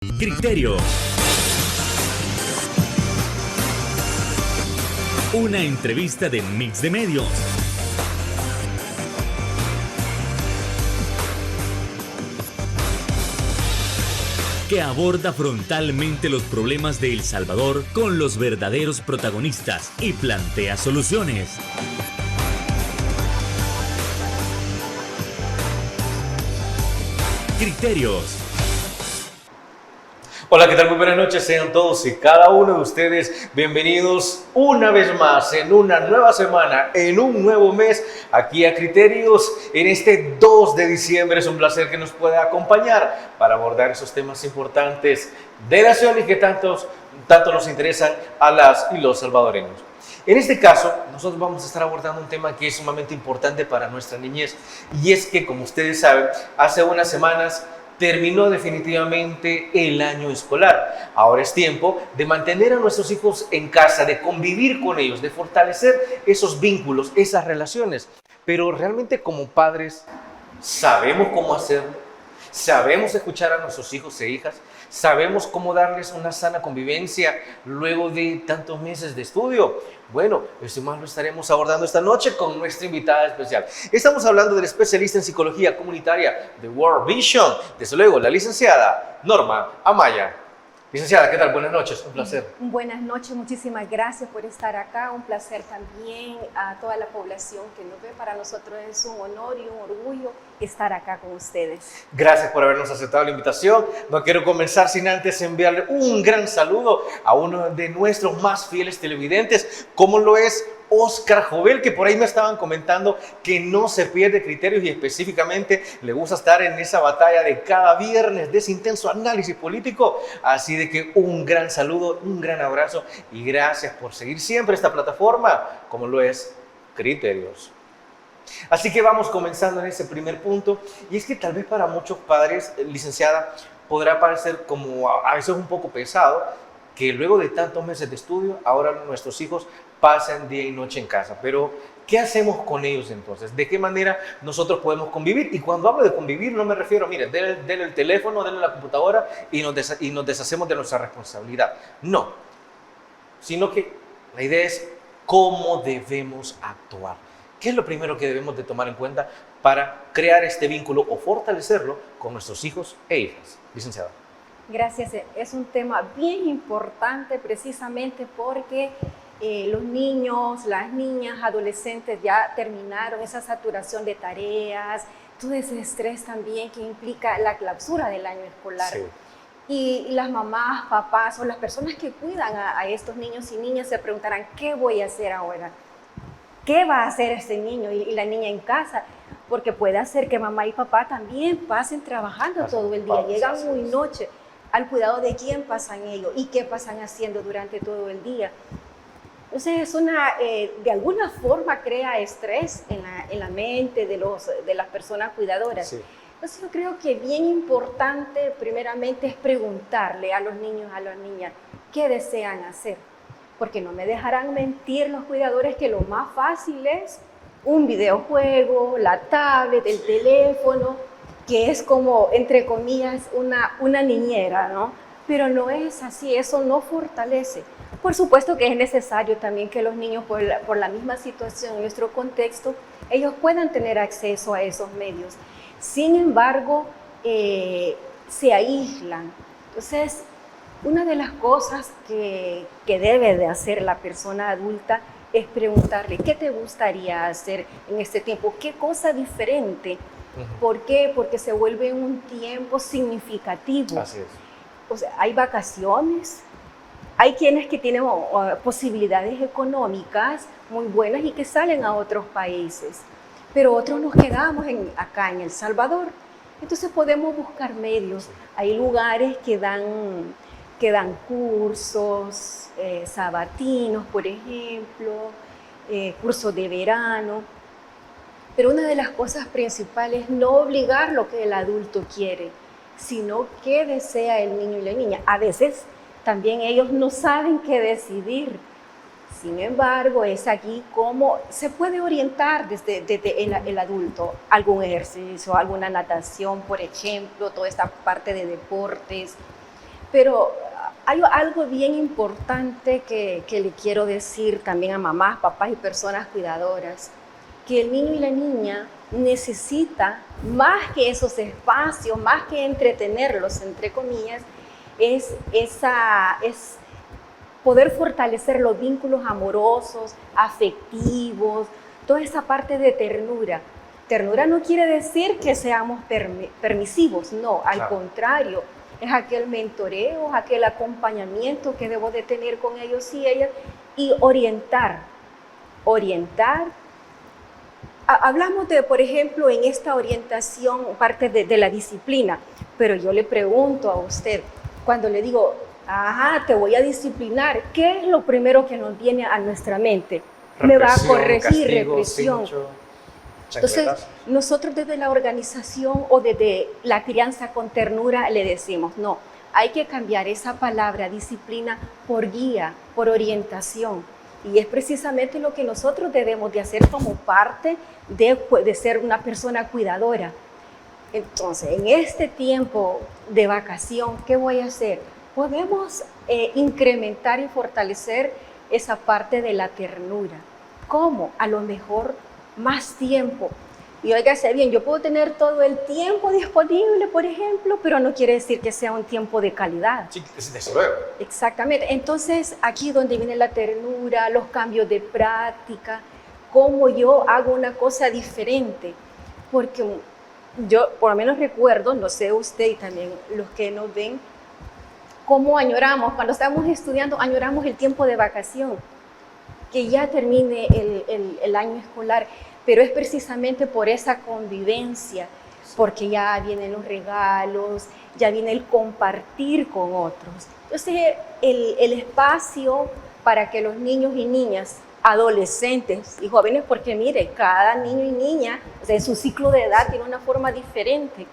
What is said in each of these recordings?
Criterio. Una entrevista de Mix de Medios. Que aborda frontalmente los problemas de El Salvador con los verdaderos protagonistas y plantea soluciones. Criterios. Hola, ¿qué tal? Muy buenas noches, sean todos y cada uno de ustedes bienvenidos una vez más en una nueva semana, en un nuevo mes, aquí a Criterios, en este 2 de diciembre. Es un placer que nos pueda acompañar para abordar esos temas importantes de nación y que tanto nos interesan a las y los salvadoreños. En este caso, nosotros vamos a estar abordando un tema que es sumamente importante para nuestra niñez, y es que, como ustedes saben, hace unas semanas terminó definitivamente el año escolar. Ahora es tiempo de mantener a nuestros hijos en casa, de convivir con ellos, de fortalecer esos vínculos, esas relaciones. Pero realmente, como padres, ¿sabemos cómo hacerlo? ¿Sabemos escuchar a nuestros hijos e hijas? ¿Sabemos cómo darles una sana convivencia luego de tantos meses de estudio? Bueno, eso más lo estaremos abordando esta noche con nuestra invitada especial. Estamos hablando del especialista en psicología comunitaria de World Vision, desde luego la licenciada Norma Amaya. Licenciada, ¿qué tal? Buenas noches, un placer. Buenas noches, muchísimas gracias por estar acá. Un placer también a toda la población que nos ve. Para nosotros es un honor y un orgullo estar acá con ustedes. Gracias por habernos aceptado la invitación. No quiero comenzar sin antes enviarle un gran saludo a uno de nuestros más fieles televidentes, como lo es Oscar Jovel, que por ahí me estaban comentando que no se pierde Criterios y específicamente le gusta estar en esa batalla de cada viernes, de ese intenso análisis político. Así de que un gran saludo, un gran abrazo y gracias por seguir siempre esta plataforma, como lo es Criterios. Así que vamos comenzando en ese primer punto, y es que tal vez para muchos padres, licenciada, podrá parecer como a veces un poco pesado que luego de tantos meses de estudio, ahora nuestros hijos pasan día y noche en casa. Pero, ¿qué hacemos con ellos entonces? ¿De qué manera nosotros podemos convivir? Y cuando hablo de convivir, no me refiero, mire, denle el teléfono, denle la computadora y nos deshacemos de nuestra responsabilidad. No, sino que la idea es cómo debemos actuar. ¿Qué es lo primero que debemos de tomar en cuenta para crear este vínculo o fortalecerlo con nuestros hijos e hijas? Licenciada. Gracias. Es un tema bien importante precisamente porque los niños, las niñas, adolescentes ya terminaron esa saturación de tareas, todo ese estrés también que implica la clausura del año escolar. Sí. Y las mamás, papás o las personas que cuidan a estos niños y niñas se preguntarán, ¿qué voy a hacer ahora? ¿Qué va a hacer este niño y la niña en casa? Porque puede ser que mamá y papá también pasen trabajando todo el día, llegan muy noche. Al cuidado de quién pasan ellos y qué pasan haciendo durante todo el día. Entonces es de alguna forma crea estrés en la mente de las personas cuidadoras. Sí. Entonces yo creo que bien importante primeramente es preguntarle a los niños, a las niñas, qué desean hacer. Porque no me dejarán mentir los cuidadores que lo más fácil es un videojuego, la tablet, el teléfono, que es como, entre comillas, una niñera, ¿no? Pero no es así, eso no fortalece. Por supuesto que es necesario también que los niños, por la misma situación, en nuestro contexto, ellos puedan tener acceso a esos medios. Sin embargo, se aíslan. Entonces, una de las cosas que debe de hacer la persona adulta es preguntarle, ¿qué te gustaría hacer en este tiempo? ¿Qué cosa diferente? ¿Por qué? Porque se vuelve un tiempo significativo. Así es. O sea, hay vacaciones, hay quienes que tienen posibilidades económicas muy buenas y que salen a otros países, pero otros nos quedamos acá en El Salvador. Entonces podemos buscar medios. Hay lugares que dan cursos sabatinos, por ejemplo, cursos de verano. Pero una de las cosas principales es no obligar lo que el adulto quiere, sino qué desea el niño y la niña. A veces también ellos no saben qué decidir. Sin embargo, es aquí cómo se puede orientar desde el adulto. Algún ejercicio, alguna natación, por ejemplo, toda esta parte de deportes. Pero hay algo bien importante que le quiero decir también a mamás, papás y personas cuidadoras, que el niño y la niña necesita más que esos espacios, más que entretenerlos, entre comillas, es poder fortalecer los vínculos amorosos, afectivos, toda esa parte de ternura. Ternura no quiere decir que seamos permisivos, no, al contrario, es aquel mentoreo, aquel acompañamiento que debo de tener con ellos y ellas y orientar. Hablamos de, por ejemplo, en esta orientación, parte de la disciplina, pero yo le pregunto a usted, cuando le digo, te voy a disciplinar, ¿qué es lo primero que nos viene a nuestra mente? Me va a corregir, castigo, represión. cincho, Entonces, nosotros desde la organización o desde la crianza con ternura le decimos, no, hay que cambiar esa palabra disciplina por guía, por orientación. Y es precisamente lo que nosotros debemos de hacer como parte de ser una persona cuidadora. Entonces, en este tiempo de vacación, ¿qué voy a hacer? Podemos incrementar y fortalecer esa parte de la ternura. ¿Cómo? A lo mejor más tiempo. Y óigase bien, yo puedo tener todo el tiempo disponible, por ejemplo, pero no quiere decir que sea un tiempo de calidad. Sí, desde luego. Exactamente. Entonces, aquí donde viene la ternura, los cambios de práctica, cómo yo hago una cosa diferente. Porque yo, por lo menos recuerdo, no sé usted y también los que nos ven, cómo añoramos, cuando estamos estudiando, añoramos el tiempo de vacación, que ya termine el año escolar. Pero es precisamente por esa convivencia, porque ya vienen los regalos, ya viene el compartir con otros. Entonces, el espacio para que los niños y niñas, adolescentes y jóvenes, porque mire, cada niño y niña, o sea, en su ciclo de edad tiene una forma diferente.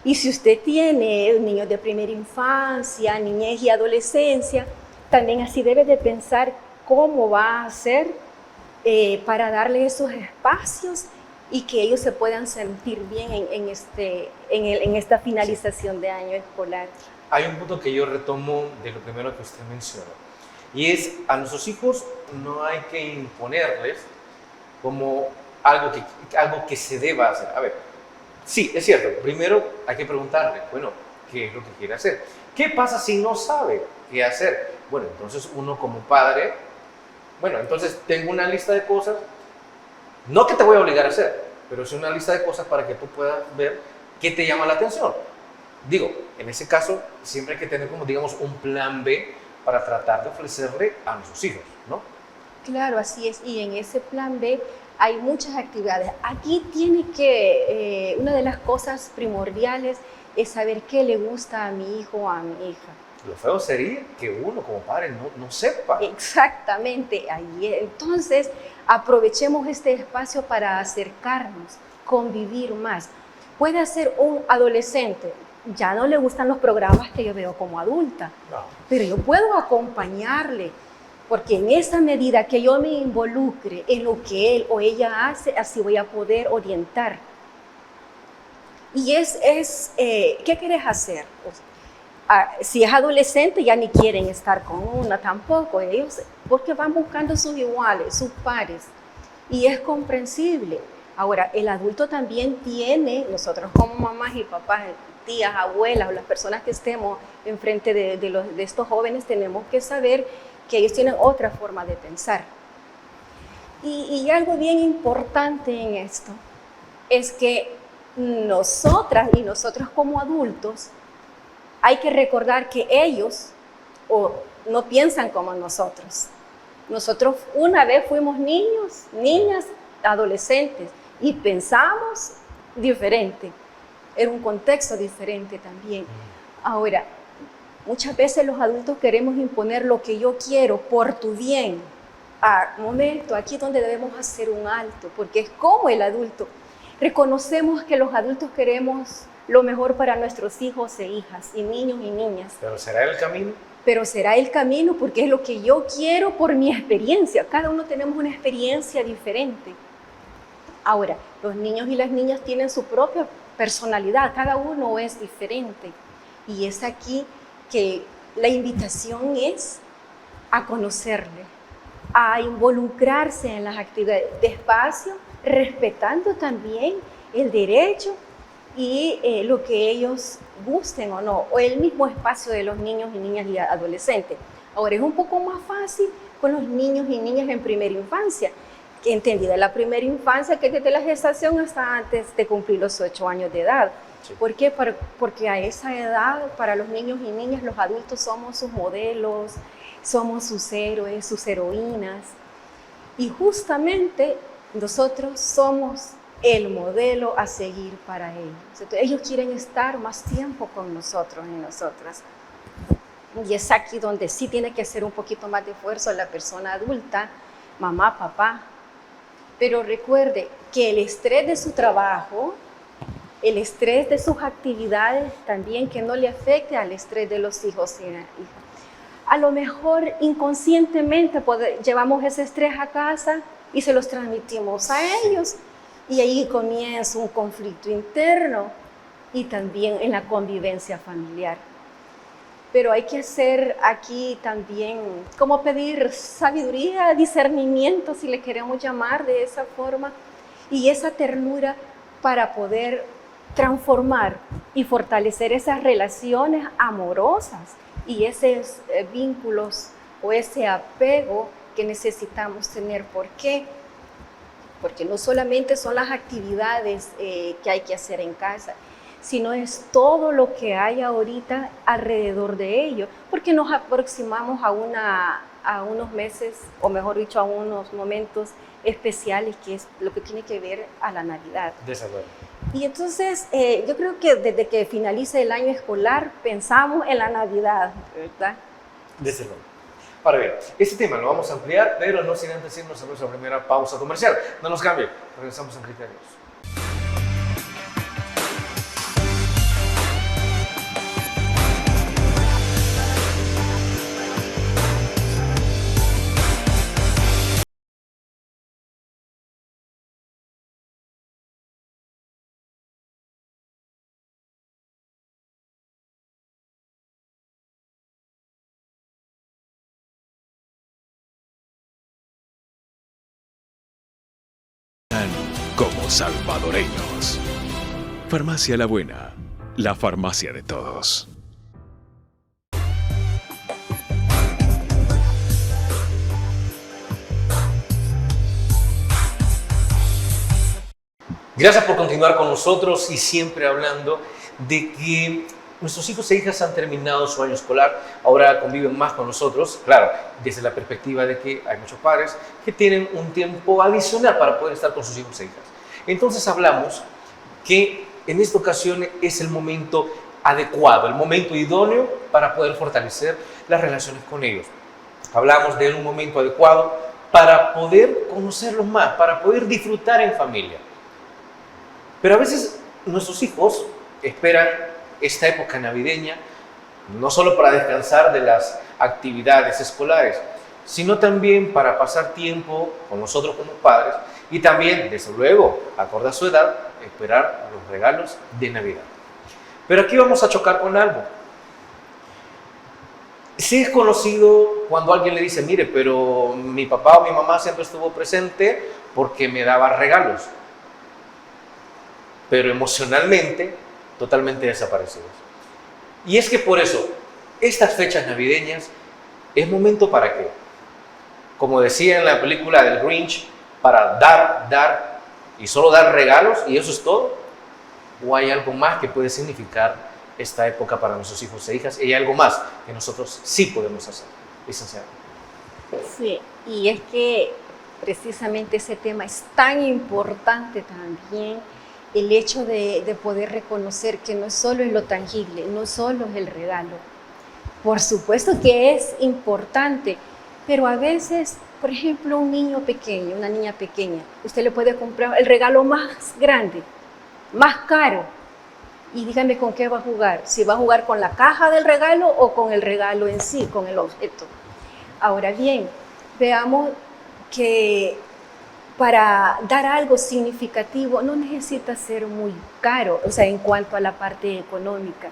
Y si usted tiene niños de primera infancia, niñez y adolescencia, también así debe de pensar cómo va a hacer para darle esos espacios y que ellos se puedan sentir bien en esta finalización de año escolar. Hay un punto que yo retomo de lo primero que usted mencionó, y es a nuestros hijos no hay que imponerles como algo que se deba hacer. A ver, sí, es cierto, primero hay que preguntarle, bueno, ¿qué es lo que quiere hacer? ¿Qué pasa si no sabe qué hacer? Bueno, entonces uno como padre, bueno, entonces tengo una lista de cosas, no que te voy a obligar a hacer, pero es una lista de cosas para que tú puedas ver qué te llama la atención. Digo, en ese caso, siempre hay que tener como, digamos, un plan B para tratar de ofrecerle a nuestros hijos, ¿no? Claro, así es, y en ese plan B hay muchas actividades. Aquí tiene que, una de las cosas primordiales es saber qué le gusta a mi hijo o a mi hija. Lo feo sería que uno como padre no sepa. Exactamente, ahí. Entonces, aprovechemos este espacio para acercarnos, convivir más. Puede ser un adolescente, ya no le gustan los programas que yo veo como adulta, pero yo puedo acompañarle, porque en esa medida que yo me involucre en lo que él o ella hace, así voy a poder orientar. Y ¿qué quieres hacer? Si es adolescente ya ni quieren estar con una tampoco, ellos porque van buscando sus iguales, sus pares, y es comprensible. Ahora, el adulto también tiene, nosotros como mamás y papás, tías, abuelas o las personas que estemos enfrente de estos jóvenes, tenemos que saber que ellos tienen otra forma de pensar. Y algo bien importante en esto es que nosotras y nosotros como adultos hay que recordar que ellos no piensan como nosotros. Nosotros una vez fuimos niños, niñas, adolescentes y pensamos diferente. Era un contexto diferente también. Ahora, muchas veces los adultos queremos imponer lo que yo quiero por tu bien. Momento, aquí es donde debemos hacer un alto, porque es como el adulto. Reconocemos que los adultos queremos lo mejor para nuestros hijos e hijas, y niños y niñas. ¿Pero será el camino? Pero será el camino porque es lo que yo quiero por mi experiencia. Cada uno tenemos una experiencia diferente. Ahora, los niños y las niñas tienen su propia personalidad, cada uno es diferente. Y es aquí que la invitación es a conocerle, a involucrarse en las actividades despacio, respetando también el derecho y lo que ellos gusten o no, o el mismo espacio de los niños y niñas y adolescentes. Ahora, es un poco más fácil con los niños y niñas en primera infancia, que entendida la primera infancia, que desde la gestación hasta antes de cumplir los 8 años de edad. Sí. ¿Por qué? Porque a esa edad, para los niños y niñas, los adultos somos sus modelos, somos sus héroes, sus heroínas, y justamente nosotros somos el modelo a seguir para ellos. Entonces, ellos quieren estar más tiempo con nosotros y nosotras. Y es aquí donde sí tiene que hacer un poquito más de esfuerzo la persona adulta, mamá, papá. Pero recuerde que el estrés de su trabajo, el estrés de sus actividades también, que no le afecte al estrés de los hijos y hijas. A lo mejor inconscientemente llevamos ese estrés a casa y se los transmitimos a ellos. Y ahí comienza un conflicto interno y también en la convivencia familiar. Pero hay que hacer aquí también, como pedir sabiduría, discernimiento, si le queremos llamar de esa forma, y esa ternura para poder transformar y fortalecer esas relaciones amorosas y esos vínculos o ese apego que necesitamos tener. ¿Por qué? Porque no solamente son las actividades que hay que hacer en casa, sino es todo lo que hay ahorita alrededor de ello, porque nos aproximamos a unos meses, o mejor dicho, a unos momentos especiales, que es lo que tiene que ver a la Navidad. Desarrollo. Y entonces, yo creo que desde que finalice el año escolar, pensamos en la Navidad, ¿verdad? Desde luego. Ahora bien, este tema lo vamos a ampliar, pero no sin antes irnos a nuestra primera pausa comercial. No nos cambien, regresamos en Criterios. Como salvadoreños. Farmacia La Buena, la farmacia de todos. Gracias por continuar con nosotros y siempre hablando de que nuestros hijos e hijas han terminado su año escolar, ahora conviven más con nosotros, claro, desde la perspectiva de que hay muchos padres que tienen un tiempo adicional para poder estar con sus hijos e hijas. Entonces hablamos que en esta ocasión es el momento adecuado, el momento idóneo para poder fortalecer las relaciones con ellos. Hablamos de un momento adecuado para poder conocerlos más, para poder disfrutar en familia. Pero a veces nuestros hijos esperan esta época navideña no solo para descansar de las actividades escolares, sino también para pasar tiempo con nosotros como padres y también, desde luego, acorde a su edad, esperar los regalos de Navidad. Pero aquí vamos a chocar con algo. Sí es conocido cuando alguien le dice, mire, pero mi papá o mi mamá siempre estuvo presente porque me daba regalos, pero emocionalmente totalmente desaparecidos. Y es que por eso, estas fechas navideñas es momento para qué, como decía en la película del Grinch, para dar y solo dar regalos y eso es todo, o hay algo más que puede significar esta época para nuestros hijos e hijas, y hay algo más que nosotros sí podemos hacer, licenciado. Sí, y es que precisamente ese tema es tan importante también, el hecho de poder reconocer que no solo es lo tangible, no solo es el regalo. Por supuesto que es importante, pero a veces, por ejemplo, un niño pequeño, una niña pequeña, usted le puede comprar el regalo más grande, más caro, y dígame con qué va a jugar, si va a jugar con la caja del regalo o con el regalo en sí, con el objeto. Ahora bien, veamos que para dar algo significativo no necesita ser muy caro, o sea, en cuanto a la parte económica.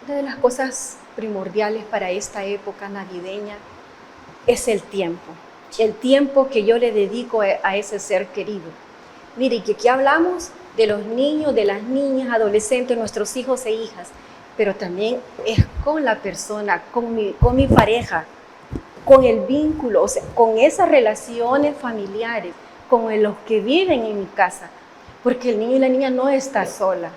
Una de las cosas primordiales para esta época navideña es el tiempo que yo le dedico a ese ser querido. Mire, que aquí hablamos de los niños, de las niñas, adolescentes, nuestros hijos e hijas, pero también es con la persona, con mi pareja, con el vínculo, o sea, con esas relaciones familiares, con los que viven en mi casa, porque el niño y la niña no está sola.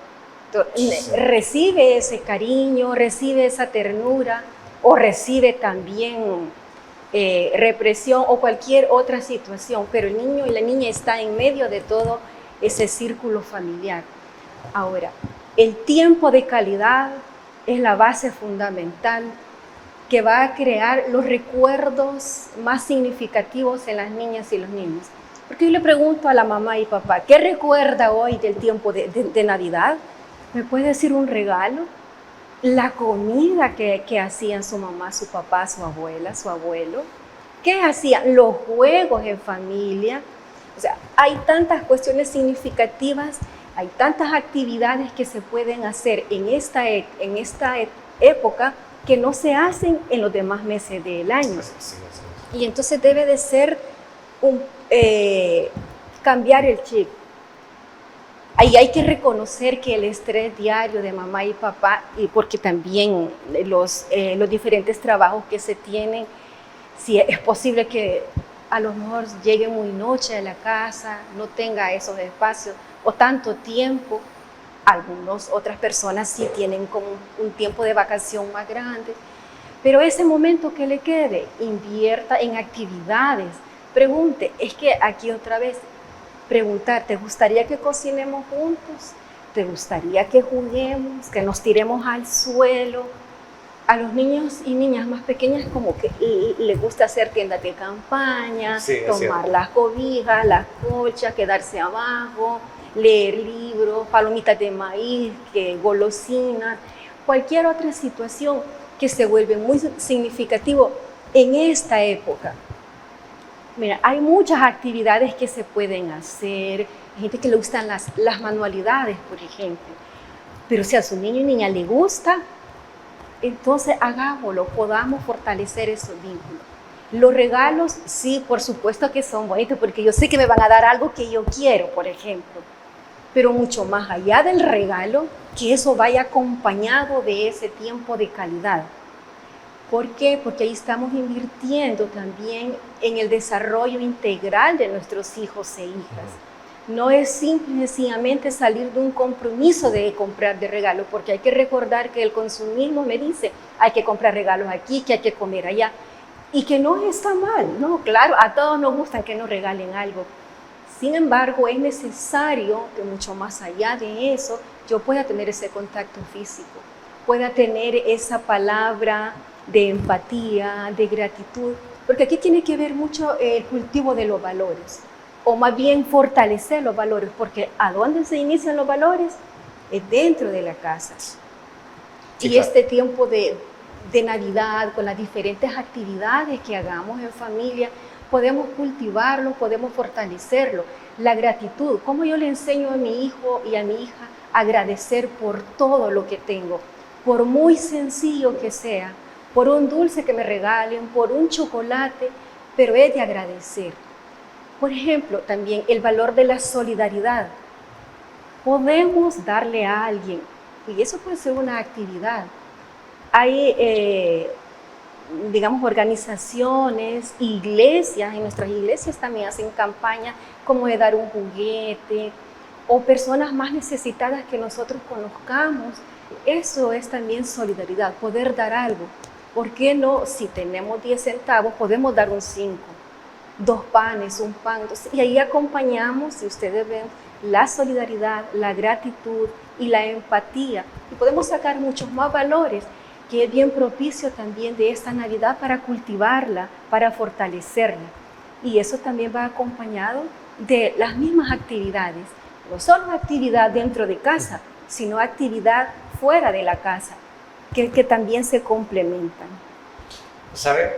Recibe ese cariño, recibe esa ternura o recibe también represión o cualquier otra situación, pero el niño y la niña está en medio de todo ese círculo familiar. Ahora, el tiempo de calidad es la base fundamental que va a crear los recuerdos más significativos en las niñas y los niños. Porque yo le pregunto a la mamá y papá, ¿qué recuerda hoy del tiempo de Navidad? ¿Me puede decir un regalo? La comida que hacían su mamá, su papá, su abuela, su abuelo. ¿Qué hacían? Los juegos en familia. O sea, hay tantas cuestiones significativas, hay tantas actividades que se pueden hacer en esta época que no se hacen en los demás meses del año. Y entonces debe de ser cambiar el chip. Ahí hay que reconocer que el estrés diario de mamá y papá, y porque también los diferentes trabajos que se tienen, si es posible que a lo mejor llegue muy noche a la casa, no tenga esos espacios o tanto tiempo. Otras personas sí tienen como un tiempo de vacación más grande, pero ese momento que le quede, invierta en actividades. Pregunte, es que aquí otra vez, preguntar, ¿te gustaría que cocinemos juntos? ¿Te gustaría que juguemos, que nos tiremos al suelo? A los niños y niñas más pequeñas como que les gusta hacer tiendas de campaña, tomar las cobijas, las colchas, quedarse abajo, leer libros, palomitas de maíz, golosinas, cualquier otra situación que se vuelve muy significativo en esta época. Mira, hay muchas actividades que se pueden hacer, hay gente que le gustan las manualidades, por ejemplo, pero si a su niño y niña le gusta, entonces hagámoslo, podamos fortalecer esos vínculos. Los regalos, sí, por supuesto que son bonitos, porque yo sé que me van a dar algo que yo quiero, por ejemplo, pero mucho más allá del regalo, que eso vaya acompañado de ese tiempo de calidad. ¿Por qué? Porque ahí estamos invirtiendo también en el desarrollo integral de nuestros hijos e hijas. No es simple y sencillamente salir de un compromiso de comprar de regalo, porque hay que recordar que el consumismo me dice, hay que comprar regalos aquí, que hay que comer allá, y que no está mal, ¿no? Claro, a todos nos gusta que nos regalen algo. Sin embargo, es necesario que mucho más allá de eso, yo pueda tener ese contacto físico, pueda tener esa palabra de empatía, de gratitud, porque aquí tiene que ver mucho el cultivo de los valores, o más bien fortalecer los valores, porque ¿a dónde se inician los valores? Es dentro de la casa. Sí, y claro. Este tiempo de Navidad, con las diferentes actividades que hagamos en familia, podemos cultivarlo, podemos fortalecerlo. La gratitud, cómo yo le enseño a mi hijo y a mi hija a agradecer por todo lo que tengo, por muy sencillo que sea, por un dulce que me regalen, por un chocolate, pero es de agradecer. Por ejemplo, también el valor de la solidaridad. Podemos darle a alguien, y eso puede ser una actividad. Hay, digamos, organizaciones, iglesias, en nuestras iglesias también hacen campañas como de dar un juguete, o personas más necesitadas que nosotros conozcamos. Eso es también solidaridad, poder dar algo. ¿Por qué no? Si tenemos 10 centavos, podemos dar un 5. 2 panes, un pan. Y ahí acompañamos, si ustedes ven, la solidaridad, la gratitud y la empatía. Y podemos sacar muchos más valores, que es bien propicio también de esta Navidad para cultivarla, para fortalecerla. Y eso también va acompañado de las mismas actividades. No solo actividad dentro de casa, sino actividad fuera de la casa, que también se complementan. ¿Sabe?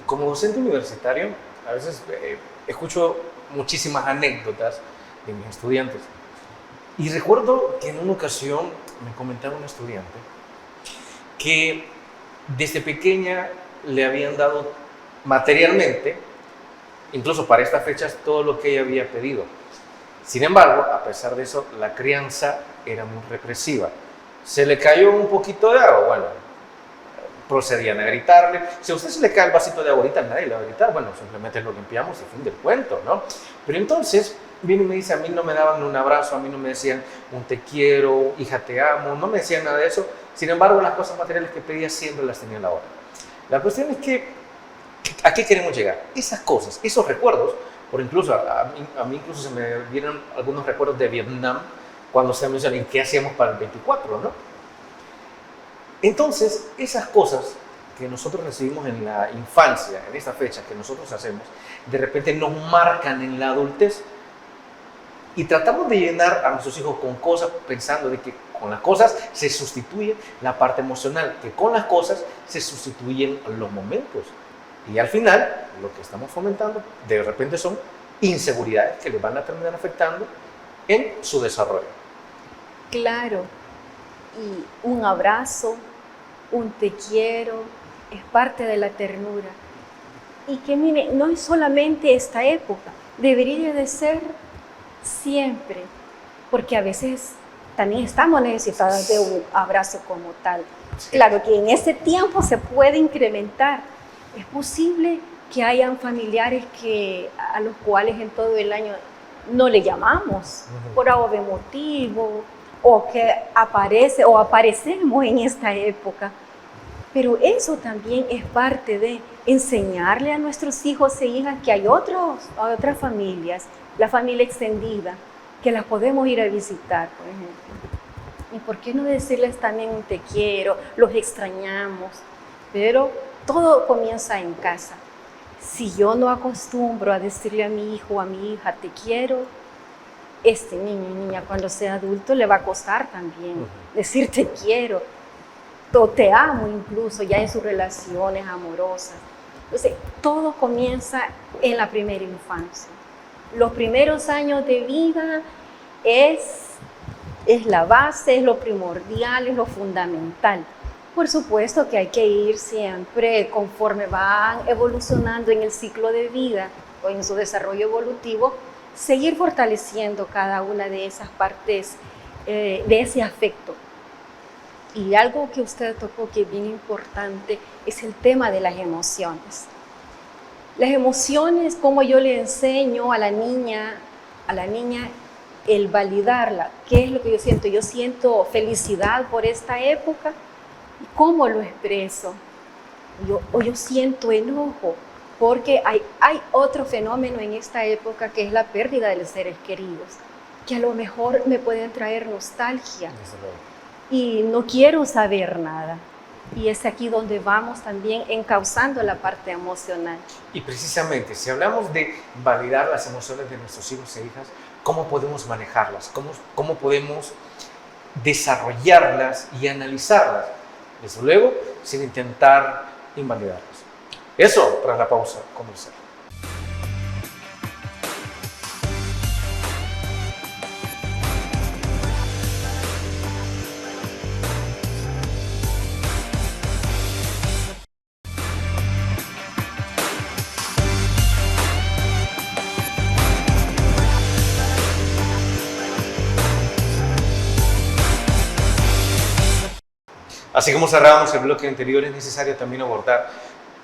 Como docente universitario, a veces escucho muchísimas anécdotas de mis estudiantes. Y recuerdo que en una ocasión me comentaba un estudiante que desde pequeña le habían dado materialmente, incluso para estas fechas, todo lo que ella había pedido. Sin embargo, a pesar de eso, la crianza era muy represiva. Se le cayó un poquito de agua, bueno, procedían a gritarle. Si a usted se le cae el vasito de agua ahorita, nadie le va a gritar, bueno, simplemente lo limpiamos y fin del cuento, ¿no? Pero entonces viene y me dice, a mí no me daban un abrazo, a mí no me decían un te quiero, hija te amo, no me decían nada de eso. Sin embargo, las cosas materiales que pedía siempre las tenía a la hora. La cuestión es que, ¿a qué queremos llegar? Esas cosas, esos recuerdos, por incluso, a mí incluso se me vienen algunos recuerdos de Vietnam, cuando se mencionan qué hacíamos para el 24, ¿no? Entonces, esas cosas que nosotros recibimos en la infancia, en esta fecha que nosotros hacemos, de repente nos marcan en la adultez y tratamos de llenar a nuestros hijos con cosas pensando de que con las cosas se sustituye la parte emocional, que con las cosas se sustituyen los momentos. Y al final, lo que estamos fomentando de repente son inseguridades que les van a terminar afectando en su desarrollo. Claro, y un abrazo, un te quiero, es parte de la ternura. Y que mire, no es solamente esta época, debería de ser siempre, porque a veces también estamos necesitados de un abrazo como tal. Claro que en ese tiempo se puede incrementar. Es posible que hayan familiares a los cuales en todo el año no le llamamos por algo de motivo, o que aparecemos en esta época. Pero eso también es parte de enseñarle a nuestros hijos e hijas que hay otras familias, la familia extendida, que las podemos ir a visitar, por ejemplo. ¿Y por qué no decirles también un te quiero, los extrañamos? Pero todo comienza en casa. Si yo no acostumbro a decirle a mi hijo o a mi hija te quiero, este niño y niña cuando sea adulto le va a costar también decir te quiero, o te amo incluso ya en sus relaciones amorosas. Entonces, todo comienza en la primera infancia. Los primeros años de vida es la base, es lo primordial, es lo fundamental. Por supuesto que hay que ir siempre conforme van evolucionando en el ciclo de vida o en su desarrollo evolutivo, seguir fortaleciendo cada una de esas partes de ese afecto. Y algo que usted tocó que es bien importante es el tema de las emociones. Las emociones, como yo le enseño a la niña el validarla. ¿Qué es lo que yo siento? Yo siento felicidad por esta época. ¿Y cómo lo expreso? Yo siento enojo, porque hay otro fenómeno en esta época que es la pérdida de los seres queridos, que a lo mejor me pueden traer nostalgia y no quiero saber nada. Y es aquí donde vamos también encauzando la parte emocional. Y precisamente, si hablamos de validar las emociones de nuestros hijos e hijas, ¿cómo podemos manejarlas? ¿Cómo podemos desarrollarlas y analizarlas? Desde luego, sin intentar invalidarlas. Eso tras la pausa comercial. Así como cerrábamos el bloque anterior, es necesario también abordar,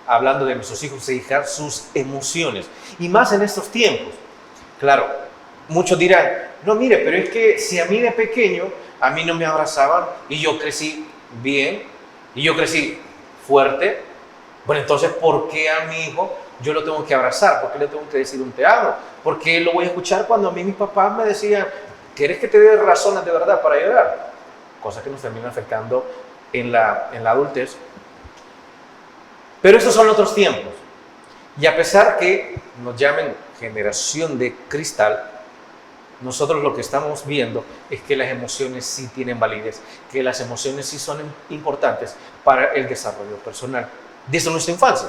hablando de nuestros hijos e hijas, sus emociones. Y más en estos tiempos. Claro, muchos dirán, no, mire, pero es que si a mí de pequeño, a mí no me abrazaban y yo crecí bien, y yo crecí fuerte, bueno, entonces, ¿por qué a mi hijo yo lo tengo que abrazar? ¿Por qué le tengo que decir un te amo? ¿Por qué lo voy a escuchar cuando a mí mis papás me decían, ¿quieres que te dé razones de verdad para llorar? Cosas que nos terminan afectando en la adultez. Pero esos son otros tiempos. Y a pesar que nos llamen generación de cristal, nosotros lo que estamos viendo es que las emociones sí tienen validez, que las emociones sí son importantes para el desarrollo personal desde nuestra infancia.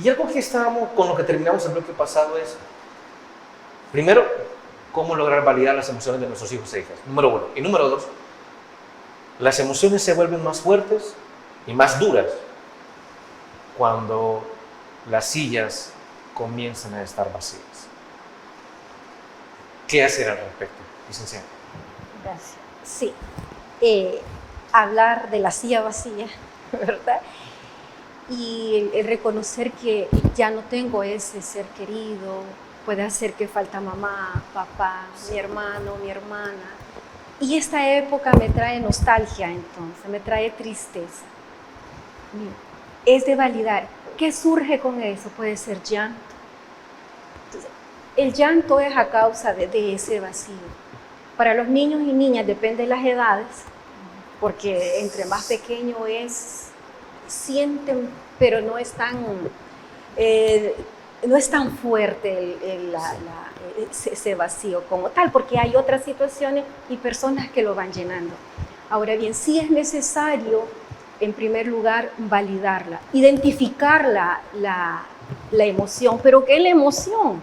Y algo que estábamos, con lo que terminamos el bloque pasado es, primero, cómo lograr validar las emociones de nuestros hijos e hijas. Número 1. Y número 2, las emociones se vuelven más fuertes y más duras cuando las sillas comienzan a estar vacías? ¿Qué hacer al respecto, licenciada? Gracias. Sí, hablar de la silla vacía, ¿verdad? Y el reconocer que ya no tengo ese ser querido, puede hacer que falta mamá, papá, mi hermano, mi hermana. Y esta época me trae nostalgia entonces, me trae tristeza. Es de validar. ¿Qué surge con eso? Puede ser llanto. Entonces, el llanto es a causa de ese vacío. Para los niños y niñas depende de las edades, porque entre más pequeño es, sienten, pero no es tan fuerte ese vacío como tal, porque hay otras situaciones y personas que lo van llenando. Ahora bien, sí es necesario, en primer lugar, validarla, identificar la emoción. ¿Pero qué es la emoción?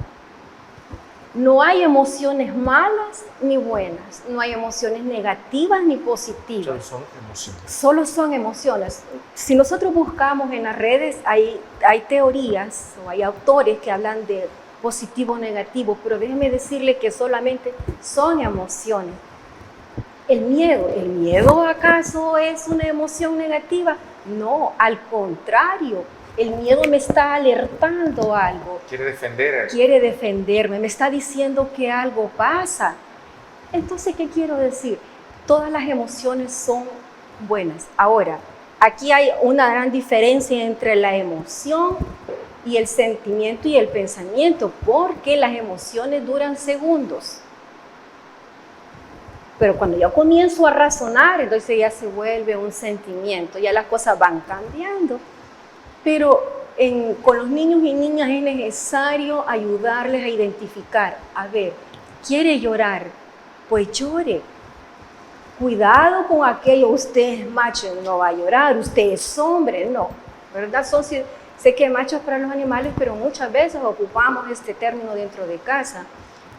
No hay emociones malas ni buenas, no hay emociones negativas ni positivas. Solo son emociones. Solo son emociones. Si nosotros buscamos en las redes, hay teorías o hay autores que hablan de positivo o negativo, pero déjeme decirle que solamente son emociones. ¿El miedo acaso es una emoción negativa? No, al contrario, el miedo me está alertando algo. Quiere defender. Quiere defenderme, me está diciendo que algo pasa. Entonces, ¿qué quiero decir? Todas las emociones son buenas. Ahora, aquí hay una gran diferencia entre la emoción y el sentimiento y el pensamiento, porque las emociones duran segundos. Pero cuando yo comienzo a razonar, entonces ya se vuelve un sentimiento, ya las cosas van cambiando. Pero con los niños y niñas es necesario ayudarles a identificar, a ver, ¿quiere llorar? Pues llore. Cuidado con aquello, usted es macho, no va a llorar, usted es hombre, no. ¿Verdad? Sé que macho es para los animales, pero muchas veces ocupamos este término dentro de casa,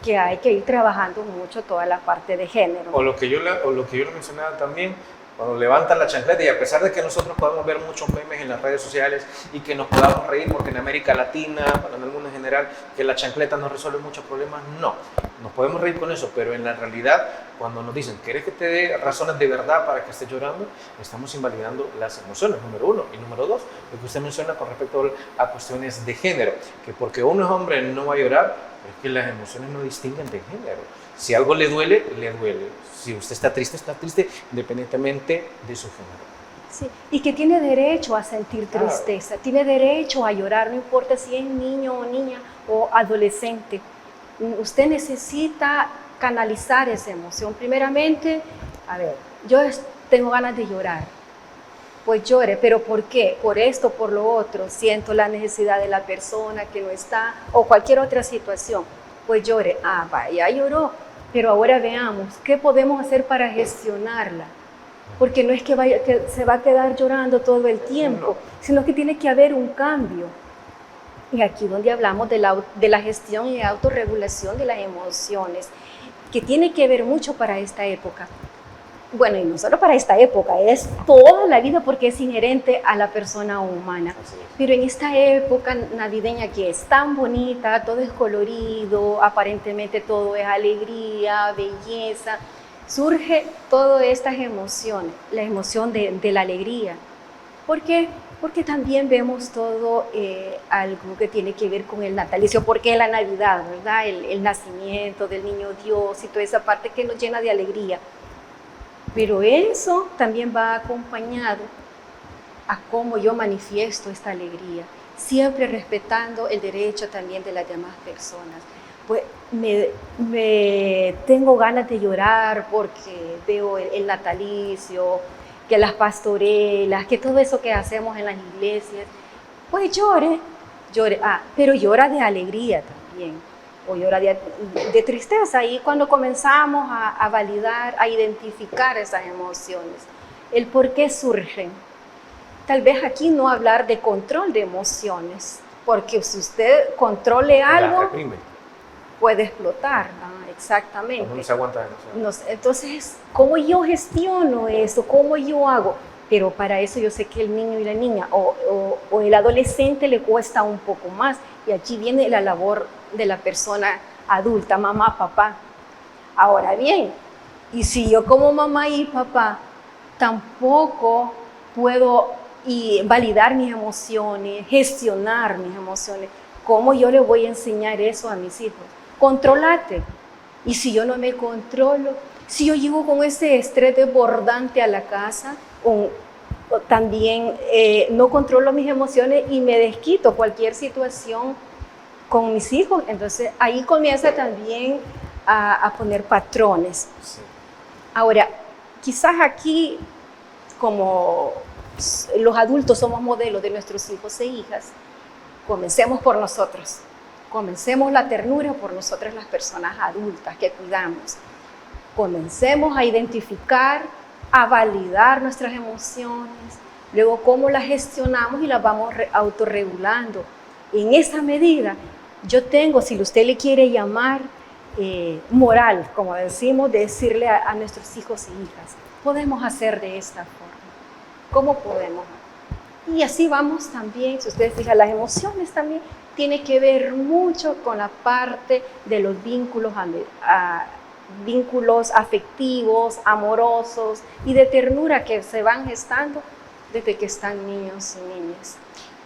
que hay que ir trabajando mucho toda la parte de género. O lo que yo le mencionaba también, cuando levantan la chancleta, y a pesar de que nosotros podemos ver muchos memes en las redes sociales y que nos podamos reír porque en América Latina, bueno, en el mundo en general, que la chancleta no resuelve muchos problemas, no, nos podemos reír con eso, pero en la realidad, cuando nos dicen, ¿quieres que te dé razones de verdad para que estés llorando? Estamos invalidando las emociones, número uno. Y número dos, lo que usted menciona con respecto a cuestiones de género, que porque uno es hombre no va a llorar, pero es que las emociones no distinguen de género. Si algo le duele, le duele. Si usted está triste, independientemente de su género. Sí, y que tiene derecho a sentir tristeza, tiene derecho a llorar, no importa si es niño o niña o adolescente. Usted necesita canalizar esa emoción. Primeramente, a ver, yo tengo ganas de llorar, pues llore, pero ¿por qué? Por esto, por lo otro, siento la necesidad de la persona que no está, o cualquier otra situación, pues llore. Ya lloró, pero ahora veamos, ¿qué podemos hacer para gestionarla? Porque no es que se va a quedar llorando todo el tiempo, sino que tiene que haber un cambio. Y aquí donde hablamos de la gestión y autorregulación de las emociones, que tiene que ver mucho para esta época. Bueno, y no solo para esta época, es toda la vida porque es inherente a la persona humana. Pero en esta época navideña que es tan bonita, todo es colorido, aparentemente todo es alegría, belleza, surge todas estas emociones, la emoción de la alegría. ¿Por qué? Porque también vemos todo algo que tiene que ver con el natalicio, porque es la Navidad, ¿verdad? El nacimiento del niño Dios y toda esa parte que nos llena de alegría. Pero eso también va acompañado a cómo yo manifiesto esta alegría, siempre respetando el derecho también de las demás personas. Pues me tengo ganas de llorar porque veo el natalicio, que las pastorelas, que todo eso que hacemos en las iglesias, pues llore, pero llora de alegría también, o llora de tristeza. Y cuando comenzamos a validar, a identificar esas emociones, el por qué surgen. Tal vez aquí no hablar de control de emociones, porque si usted controle algo, puede explotar, ¿no? Exactamente. No se aguanta demasiado. Entonces, ¿cómo yo gestiono esto? ¿Cómo yo hago? pero para eso yo sé que el niño y la niña o el adolescente le cuesta un poco más, y aquí viene la labor de la persona adulta, mamá, papá. Ahora bien, y si yo como mamá y papá tampoco puedo validar mis emociones, gestionar mis emociones, ¿cómo yo le voy a enseñar eso a mis hijos? Contrólate. Y si yo no me controlo, si yo llego con ese estrés desbordante a la casa, o también no controlo mis emociones y me desquito cualquier situación con mis hijos, entonces ahí comienza también a poner patrones. Sí. Ahora, quizás aquí, como los adultos somos modelos de nuestros hijos e hijas, comencemos por nosotros. Comencemos la ternura por nosotras, las personas adultas que cuidamos. Comencemos a identificar, a validar nuestras emociones, luego cómo las gestionamos y las vamos autorregulando. En esa medida, yo tengo, si usted le quiere llamar, moral, como decimos, de decirle a nuestros hijos e hijas, podemos hacer de esta forma. ¿Cómo podemos? Y así vamos también, si ustedes fijan, las emociones también tienen que ver mucho con la parte de los vínculos afectivos, amorosos y de ternura que se van gestando desde que están niños y niñas.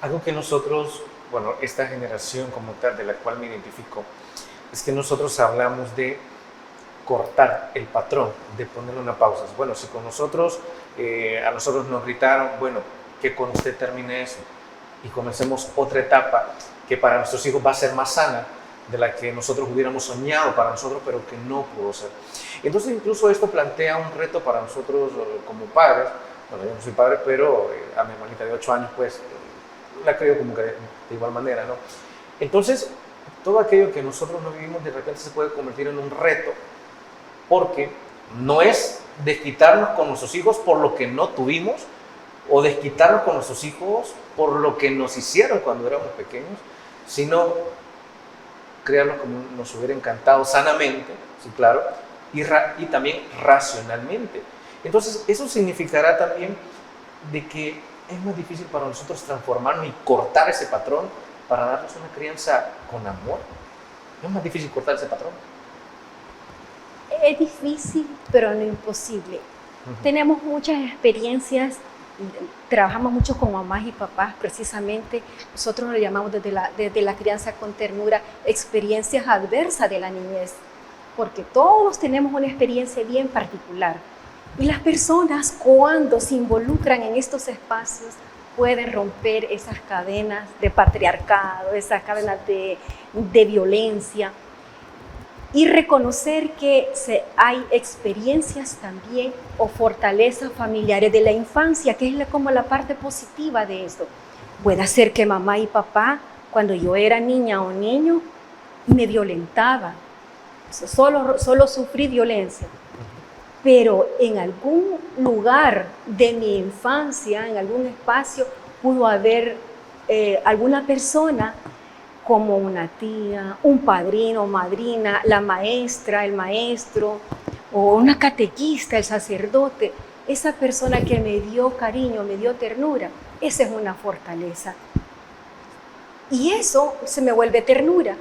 Algo que nosotros, bueno, esta generación como tal, de la cual me identifico, es que nosotros hablamos de cortar el patrón, de ponerle una pausa. Bueno, si con nosotros, a nosotros nos gritaron, bueno, que con usted termine eso y comencemos otra etapa que para nuestros hijos va a ser más sana de la que nosotros hubiéramos soñado para nosotros, pero que no pudo ser. Entonces, incluso esto plantea un reto para nosotros como padres. Bueno, yo no soy padre, pero a mi hermanita de 8 años, pues, la creo como que de igual manera, ¿no? Entonces, todo aquello que nosotros no vivimos de repente se puede convertir en un reto, porque no es desquitarnos con nuestros hijos por lo que no tuvimos, o desquitarnos con nuestros hijos por lo que nos hicieron cuando éramos pequeños, sino crearlos como nos hubiera encantado sanamente, sí, claro, y también racionalmente. Entonces, eso significará también de que es más difícil para nosotros transformarnos y cortar ese patrón para darnos una crianza con amor. ¿No es más difícil cortar ese patrón? Es difícil, pero no imposible. Tenemos muchas experiencias, trabajamos mucho con mamás y papás, precisamente nosotros lo llamamos desde la crianza con ternura, experiencias adversas de la niñez, porque todos tenemos una experiencia bien particular. Y las personas, cuando se involucran en estos espacios, pueden romper esas cadenas de patriarcado, esas cadenas de violencia, y reconocer que hay experiencias también o fortalezas familiares de la infancia, que es como la parte positiva de esto. Puede ser que mamá y papá, cuando yo era niña o niño, me violentaban. Solo sufrí violencia. Pero en algún lugar de mi infancia, en algún espacio, pudo haber alguna persona como una tía, un padrino, madrina, la maestra, el maestro, o una catequista, el sacerdote, esa persona que me dio cariño, me dio ternura, esa es una fortaleza. Y eso se me vuelve ternura.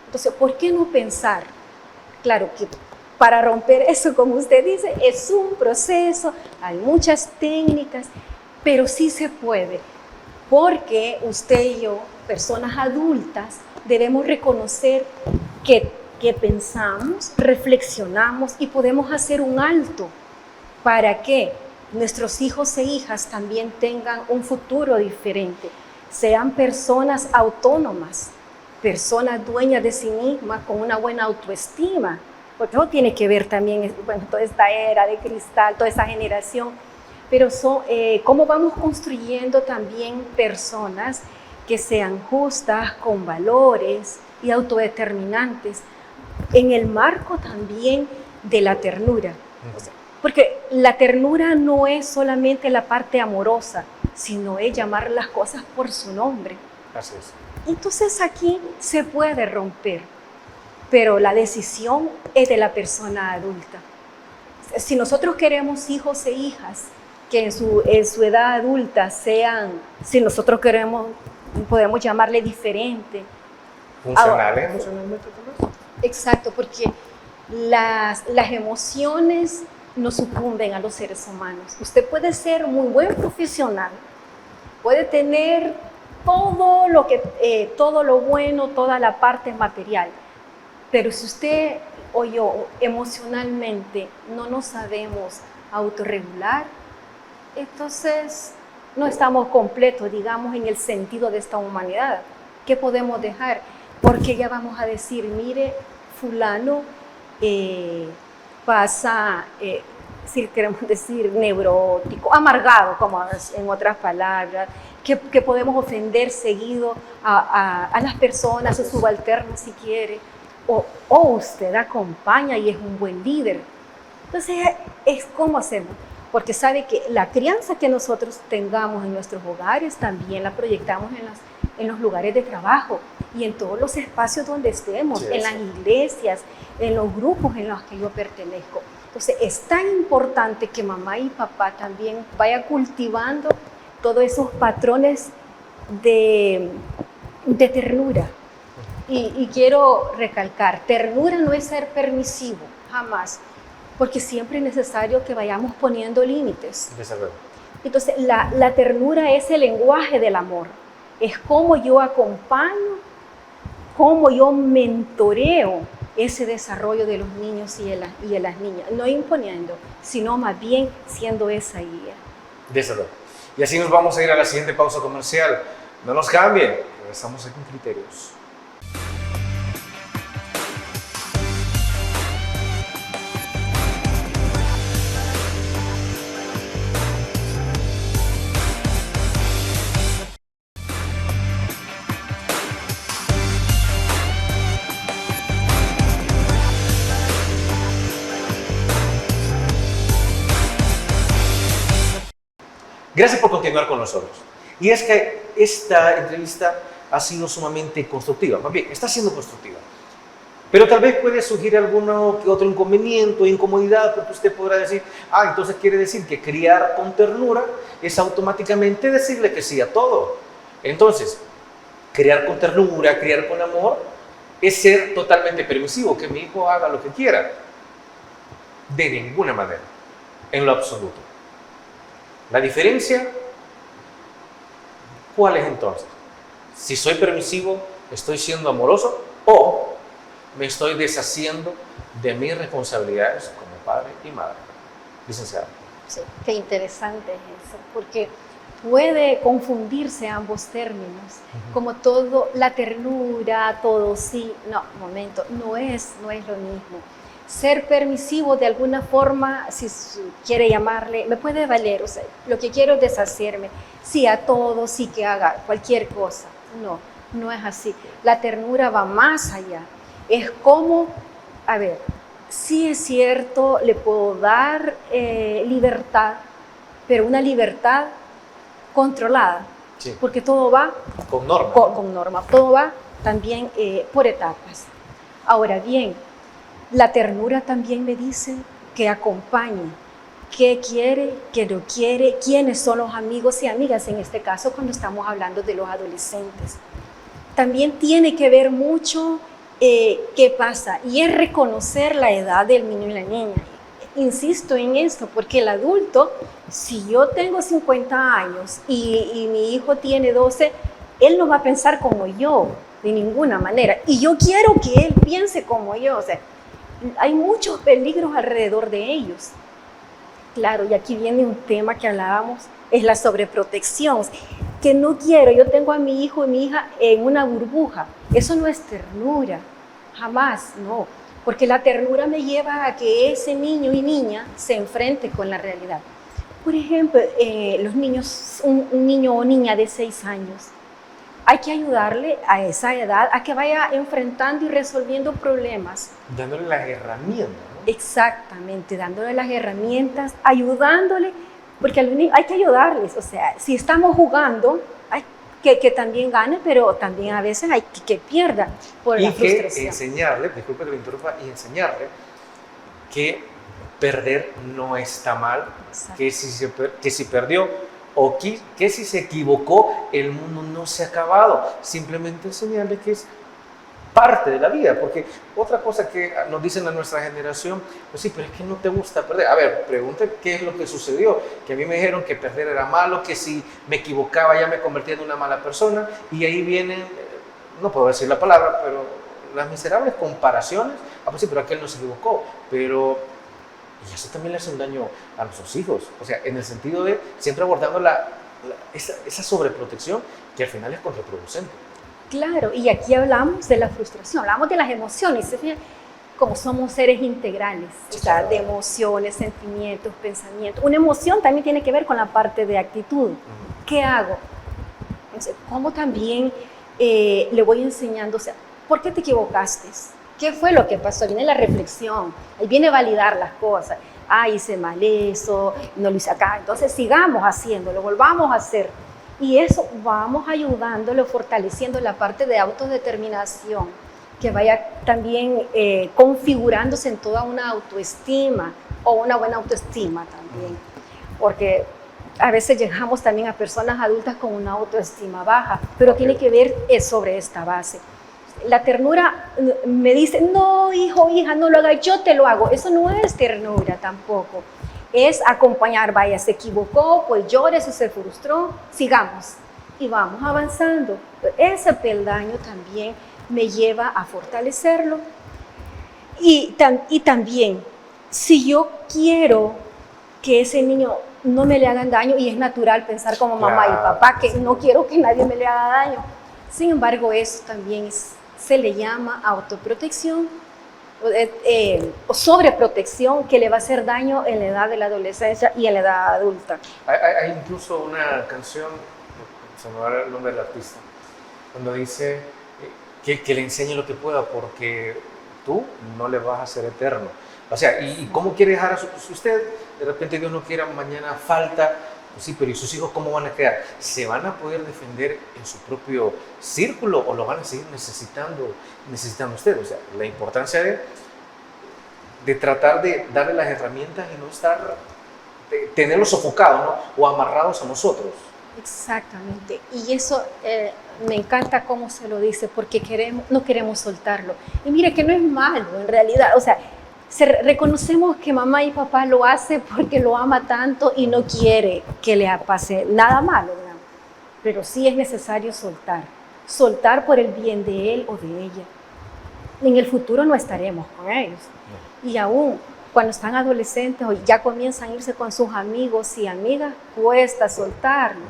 Entonces, ¿por qué no pensar? Claro que para romper eso, como usted dice, es un proceso, hay muchas técnicas, pero sí se puede, porque usted y yo, personas adultas, debemos reconocer que pensamos, reflexionamos y podemos hacer un alto para que nuestros hijos e hijas también tengan un futuro diferente, sean personas autónomas, personas dueñas de sí mismas con una buena autoestima, porque eso tiene que ver también, bueno, toda esta era de cristal, toda esa generación, pero cómo vamos construyendo también personas que sean justas, con valores y autodeterminantes, en el marco también de la ternura. O sea, porque la ternura no es solamente la parte amorosa, sino es llamar las cosas por su nombre. Así es. Entonces aquí se puede romper, pero la decisión es de la persona adulta. Si nosotros queremos hijos e hijas que en su edad adulta sean, si nosotros queremos, podemos llamarle diferente. Funcionales emocionalmente también. Exacto, porque las emociones no sucumben a los seres humanos. Usted puede ser muy buen profesional, puede tener todo lo bueno, toda la parte material, pero si usted o yo emocionalmente no nos sabemos autorregular, entonces no estamos completos, digamos, en el sentido de esta humanidad. ¿Qué podemos dejar? Porque ya vamos a decir, mire, fulano pasa, si queremos decir, neurótico, amargado, como en otras palabras, que podemos ofender seguido a las personas, a subalternos si quiere, o usted acompaña y es un buen líder. Entonces, es cómo hacemos, porque sabe que la crianza que nosotros tengamos en nuestros hogares también la proyectamos en los lugares de trabajo y en todos los espacios donde estemos, sí, en las iglesias, en los grupos en los que yo pertenezco. Entonces, es tan importante que mamá y papá también vayan cultivando todos esos patrones de ternura. Y quiero recalcar, ternura no es ser permisivo, jamás, porque siempre es necesario que vayamos poniendo límites. Entonces, la ternura es el lenguaje del amor, es cómo yo acompaño, cómo yo mentoreo ese desarrollo de los niños y de las niñas, no imponiendo, sino más bien siendo esa guía. Desde Y así nos vamos a ir a la siguiente pausa comercial. No nos cambien, regresamos aquí en Criterios. Gracias por continuar con nosotros. Y es que esta entrevista ha sido sumamente constructiva, más bien, está siendo constructiva. Pero tal vez puede surgir alguno que otro inconveniente o incomodidad, porque usted podrá decir, entonces quiere decir que criar con ternura es automáticamente decirle que sí a todo. Entonces, criar con ternura, criar con amor, es ser totalmente permisivo, que mi hijo haga lo que quiera. De ninguna manera, en lo absoluto. La diferencia, ¿cuál es entonces? Si soy permisivo, ¿estoy siendo amoroso o me estoy deshaciendo de mis responsabilidades como padre y madre? Licenciada. Sí, qué interesante es eso, porque puede confundirse ambos términos, como todo, la ternura, todo sí, no, momento, no es lo mismo. Ser permisivo de alguna forma, si quiere llamarle, me puede valer, o sea, lo que quiero es deshacerme, sí a todo, sí que haga cualquier cosa. No es así. La ternura va más allá. Es como, sí es cierto, le puedo dar libertad, pero una libertad controlada, sí, porque todo va con norma. Con norma, todo va también por etapas. Ahora bien, la ternura también me dice que acompañe, qué quiere, qué no quiere, quiénes son los amigos y amigas, en este caso cuando estamos hablando de los adolescentes. También tiene que ver mucho qué pasa, y es reconocer la edad del niño y la niña. Insisto en esto, porque el adulto, si yo tengo 50 años y mi hijo tiene 12, él no va a pensar como yo, de ninguna manera. Y yo quiero que él piense como yo, o sea, hay muchos peligros alrededor de ellos. Claro, y aquí viene un tema que hablábamos, es la sobreprotección, que no quiero, yo tengo a mi hijo y mi hija en una burbuja. Eso no es ternura, jamás, no, porque la ternura me lleva a que ese niño y niña se enfrente con la realidad. Por ejemplo, los niños, un niño o niña de 6 años, hay que ayudarle a esa edad a que vaya enfrentando y resolviendo problemas. Dándole las herramientas, ¿no? Exactamente, dándole las herramientas, ayudándole, porque al niño hay que ayudarles. O sea, si estamos jugando, hay que también gane, pero también a veces hay que pierda por la frustración. Y enseñarle, disculpe que lo interrumpa, y enseñarle que perder no está mal, Exacto. que si perdió o que si se equivocó, el mundo no se ha acabado. Simplemente es señal de que es parte de la vida, porque otra cosa que nos dicen a nuestra generación, pues sí, pero es que no te gusta perder. A ver, pregunte qué es lo que sucedió, que a mí me dijeron que perder era malo, que si me equivocaba ya me convertía en una mala persona, y ahí vienen, no puedo decir la palabra, pero las miserables comparaciones. Ah, pues sí, pero aquel no se equivocó, pero y eso también le hace un daño a nuestros hijos, o sea, en el sentido de siempre abordando esa sobreprotección que al final es contraproducente. Claro, y aquí hablamos de la frustración, hablamos de las emociones, ¿se fijan? Como somos seres integrales, o sea, de emociones, sentimientos, pensamientos. Una emoción también tiene que ver con la parte de actitud. ¿Qué hago? Entonces, ¿cómo también le voy enseñando? O sea, ¿por qué te equivocaste? ¿Qué fue lo que pasó? Viene la reflexión, ahí viene validar las cosas. Ah, hice mal eso, no lo hice acá. Entonces sigamos haciéndolo, volvamos a hacer. Y eso vamos ayudándolo, fortaleciendo la parte de autodeterminación, que vaya también configurándose en toda una autoestima o una buena autoestima también. Porque a veces llegamos también a personas adultas con una autoestima baja, pero tiene que ver sobre esta base. La ternura me dice, no, hijo, hija, no lo hagas, yo te lo hago. Eso no es ternura tampoco. Es acompañar, vaya, se equivocó, pues llore, si se frustró, sigamos y vamos avanzando. Ese peldaño también me lleva a fortalecerlo. Y también, si yo quiero que ese niño no me le hagan daño, y es natural pensar como mamá y papá, que no quiero que nadie me le haga daño. Sin embargo, eso también se le llama autoprotección o sobreprotección, que le va a hacer daño en la edad de la adolescencia y en la edad adulta. Hay incluso una canción, se me va el nombre del artista, cuando dice que le enseñe lo que pueda, porque tú no le vas a ser eterno. O sea, ¿y cómo quiere dejar a si usted, de repente Dios no quiera, mañana falta? Pues sí, pero ¿y sus hijos cómo van a quedar? ¿Se van a poder defender en su propio círculo o lo van a seguir necesitando usted? O sea, la importancia de tratar de darle las herramientas y no estar, de tenerlos sofocados, ¿no? O amarrados a nosotros. Exactamente, y eso me encanta cómo se lo dice, porque no queremos soltarlo. Y mire que no es malo en realidad, o sea, reconocemos que mamá y papá lo hace porque lo ama tanto y no quiere que le pase nada malo, ¿verdad? Pero sí es necesario soltar por el bien de él o de ella. En el futuro no estaremos con ellos. Y aún cuando están adolescentes o ya comienzan a irse con sus amigos y amigas, cuesta soltarlos,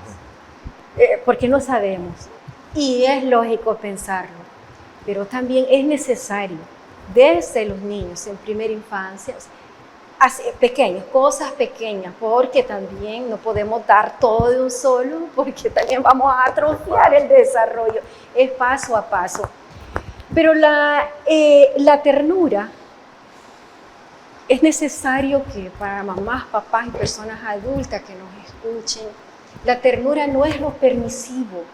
porque no sabemos. Y es lógico pensarlo, pero también es necesario desde los niños en primera infancia, cosas pequeñas, porque también no podemos dar todo de un solo, porque también vamos a atrofiar el desarrollo, es paso a paso. Pero la ternura es necesario que para mamás, papás y personas adultas que nos escuchen, la ternura no es lo permisivo,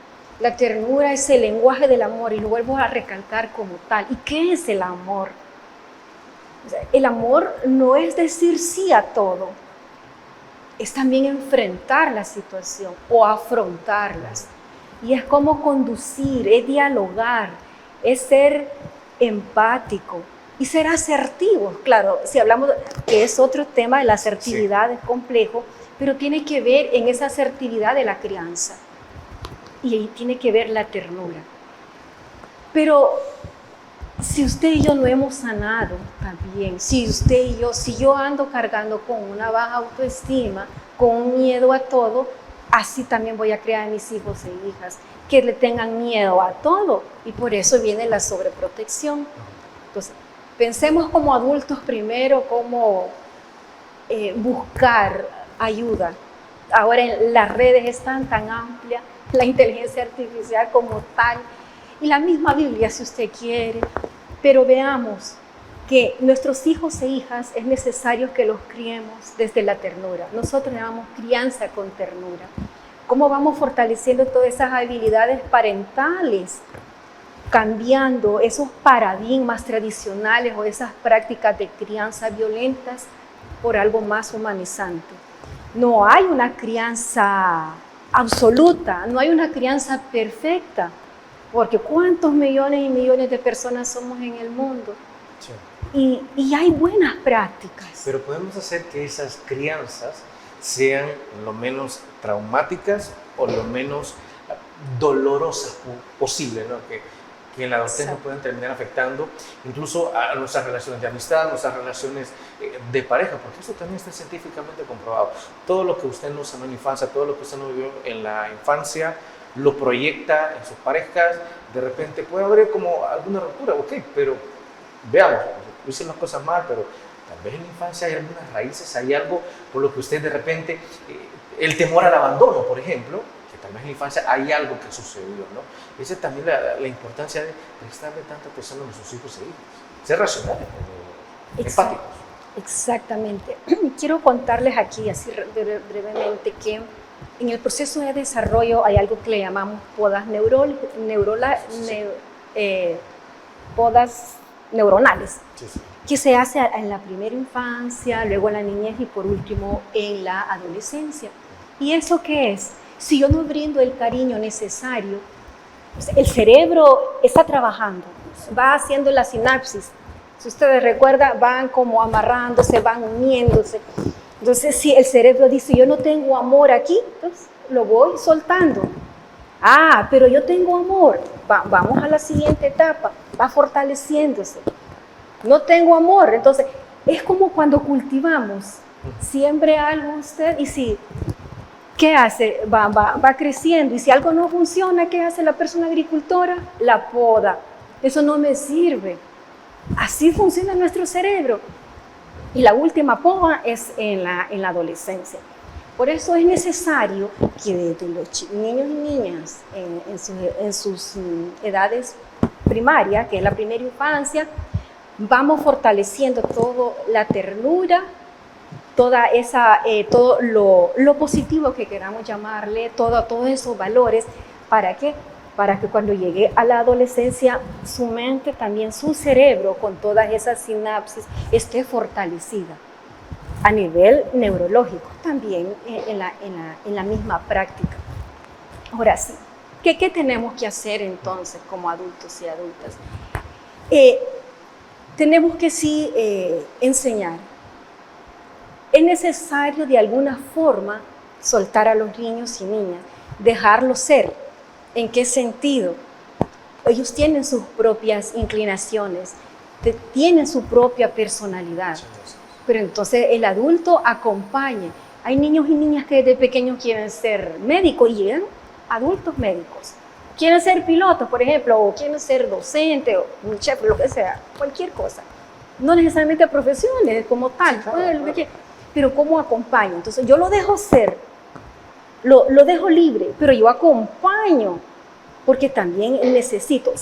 la ternura es el lenguaje del amor, y lo vuelvo a recalcar como tal. ¿Y qué es el amor? O sea, el amor no es decir sí a todo, es también enfrentar la situación o afrontarlas. Y es como conducir, es dialogar, es ser empático y ser asertivos. Claro, si hablamos, que es otro tema, de la asertividad, es complejo, pero tiene que ver en esa asertividad de la crianza. Y ahí tiene que ver la ternura. Pero si usted y yo no hemos sanado también, si yo ando cargando con una baja autoestima, con un miedo a todo, así también voy a crear a mis hijos e hijas que le tengan miedo a todo, y por eso viene la sobreprotección. Entonces, pensemos como adultos primero cómo buscar ayuda. Ahora las redes están tan amplias, la inteligencia artificial como tal, y la misma Biblia si usted quiere, pero veamos que nuestros hijos e hijas es necesario que los criemos desde la ternura. Nosotros llamamos crianza con ternura. ¿Cómo vamos fortaleciendo todas esas habilidades parentales? Cambiando esos paradigmas tradicionales o esas prácticas de crianza violentas por algo más humanizante. No hay una crianza absoluta, no hay una crianza perfecta, porque ¿cuántos millones y millones de personas somos en el mundo? Sí. Y hay buenas prácticas. Pero podemos hacer que esas crianzas sean lo menos traumáticas o lo menos dolorosas posible, ¿no? Que en la adultez nos pueden terminar afectando incluso a nuestras relaciones de amistad, nuestras relaciones de pareja, porque eso también está científicamente comprobado. Todo lo que usted no sanó en la infancia, todo lo que usted no vivió en la infancia, lo proyecta en sus parejas. De repente puede haber como alguna ruptura, ok, pero veamos, hice las cosas mal, pero tal vez en la infancia hay algunas raíces, hay algo por lo que usted de repente, el temor al abandono, por ejemplo, que tal vez en la infancia hay algo que sucedió, ¿no? Esa es también la importancia de prestarle tanta atención a nuestros hijos e hijas, ser racionales, empáticos. Exactamente. Quiero contarles aquí, así brevemente, que en el proceso de desarrollo hay algo que le llamamos podas podas neuronales, que se hace en la primera infancia, luego en la niñez y por último en la adolescencia. ¿Y eso qué es? Si yo no brindo el cariño necesario, el cerebro está trabajando, va haciendo la sinapsis. Si ustedes recuerdan, van como amarrándose, van uniéndose. Entonces, si el cerebro dice, yo no tengo amor aquí, entonces lo voy soltando. Ah, pero yo tengo amor. Vamos a la siguiente etapa, va fortaleciéndose. No tengo amor, entonces es como cuando cultivamos. Siembre algo usted y si, ¿qué hace? Va creciendo. Y si algo no funciona, ¿qué hace la persona agricultora? La poda. Eso no me sirve. Así funciona nuestro cerebro. Y la última poda es en la adolescencia. Por eso es necesario que desde los niños y niñas en sus edades primarias, que es la primera infancia, vamos fortaleciendo toda la ternura, todo lo positivo que queramos llamarle, todos esos valores. ¿Para qué? Para que cuando llegue a la adolescencia, su mente, también su cerebro, con todas esas sinapsis, esté fortalecida. A nivel neurológico, también en la misma práctica. Ahora sí, ¿qué tenemos que hacer entonces como adultos y adultas? Tenemos que sí enseñar. Es necesario de alguna forma soltar a los niños y niñas, dejarlos ser. ¿En qué sentido? Ellos tienen sus propias inclinaciones, tienen su propia personalidad. Pero entonces el adulto acompaña. Hay niños y niñas que desde pequeños quieren ser médicos y llegan adultos médicos. Quieren ser pilotos, por ejemplo, o quieren ser docente, o un chef, lo que sea, cualquier cosa. No necesariamente profesiones como tal, pero ¿cómo acompaño? Entonces yo lo dejo ser, lo dejo libre, pero yo acompaño, porque también necesito,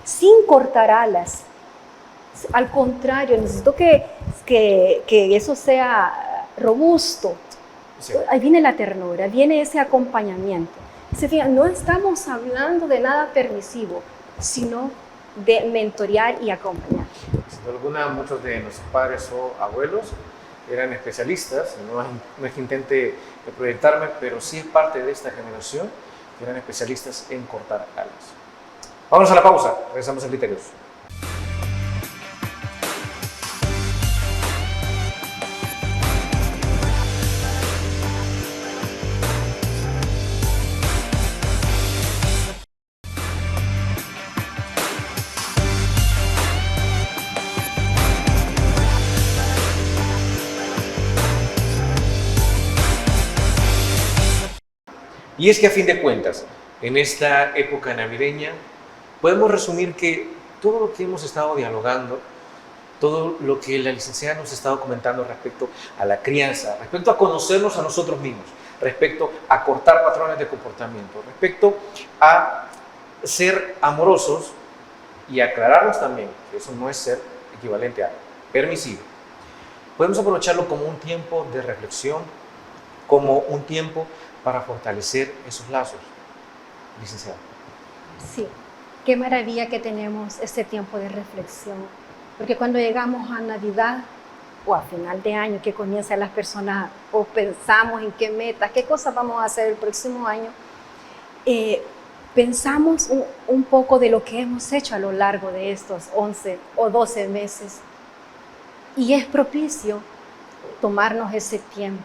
sin cortar alas. Al contrario, necesito que eso sea robusto. Sí. Ahí viene la ternura, viene ese acompañamiento. Se fijan, no estamos hablando de nada permisivo, sino de mentorear y acompañar. Sin duda alguna, muchos de nuestros padres o abuelos eran especialistas, no es que intente proyectarme, pero sí es parte de esta generación que eran especialistas en cortar alas. Vamos a la pausa, regresamos a Criterios. Y es que a fin de cuentas, en esta época navideña, podemos resumir que todo lo que hemos estado dialogando, todo lo que la licenciada nos ha estado comentando respecto a la crianza, respecto a conocernos a nosotros mismos, respecto a cortar patrones de comportamiento, respecto a ser amorosos y aclararnos también que eso no es ser equivalente a permisivo. Podemos aprovecharlo como un tiempo de reflexión, como un tiempo para fortalecer esos lazos, licenciada. Sí, qué maravilla que tenemos este tiempo de reflexión, porque cuando llegamos a Navidad o a final de año que comienzan las personas o pensamos en qué metas, qué cosas vamos a hacer el próximo año, pensamos un poco de lo que hemos hecho a lo largo de estos 11 o 12 meses y es propicio tomarnos ese tiempo.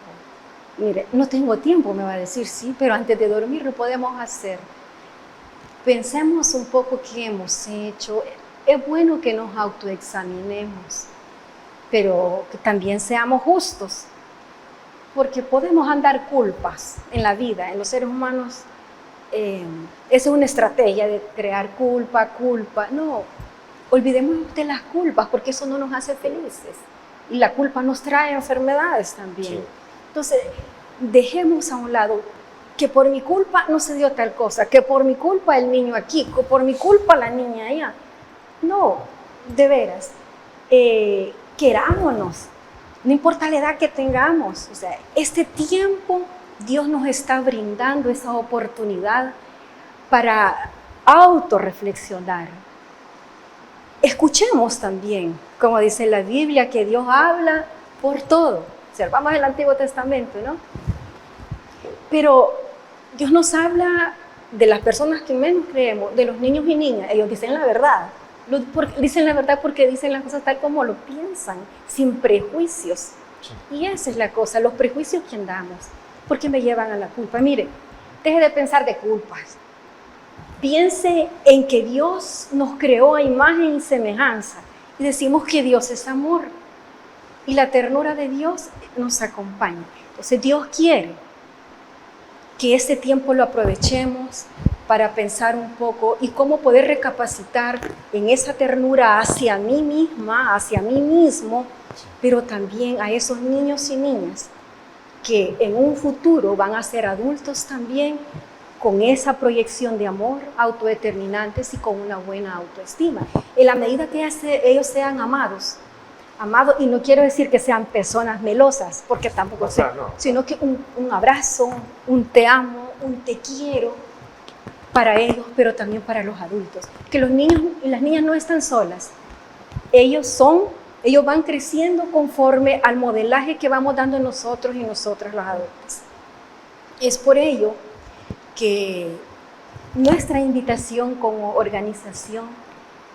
Mire, no tengo tiempo, me va a decir, sí, pero antes de dormir lo podemos hacer. Pensemos un poco qué hemos hecho. Es bueno que nos autoexaminemos, pero que también seamos justos, porque podemos andar culpas en la vida, en los seres humanos. Esa es una estrategia de crear culpa. No, olvidemos de las culpas, porque eso no nos hace felices. Y la culpa nos trae enfermedades también. Sí. Entonces, dejemos a un lado que por mi culpa no se dio tal cosa, que por mi culpa el niño aquí, que por mi culpa la niña allá. No, de veras, querámonos, no importa la edad que tengamos. O sea, este tiempo Dios nos está brindando esa oportunidad para autorreflexionar. Escuchemos también, como dice la Biblia, que Dios habla por todo. Observamos el Antiguo Testamento, ¿no? Pero Dios nos habla de las personas que menos creemos, de los niños y niñas. Ellos dicen la verdad. Dicen la verdad porque dicen las cosas tal como lo piensan, sin prejuicios. Sí. Y esa es la cosa, los prejuicios que andamos, porque me llevan a la culpa. Mire, deje de pensar de culpas. Piense en que Dios nos creó a imagen y semejanza. Y decimos que Dios es amor. Y la ternura de Dios nos acompaña. Entonces Dios quiere que este tiempo lo aprovechemos para pensar un poco y cómo poder recapacitar en esa ternura hacia mí misma, hacia mí mismo, pero también a esos niños y niñas que en un futuro van a ser adultos también con esa proyección de amor, autodeterminantes y con una buena autoestima. En la medida que ellos sean amados, y no quiero decir que sean personas melosas, porque tampoco sé, sino que un abrazo, un te amo, un te quiero para ellos, pero también para los adultos. Que los niños y las niñas no están solas. Ellos van creciendo conforme al modelaje que vamos dando nosotros y nosotras los adultos. Es por ello que nuestra invitación como organización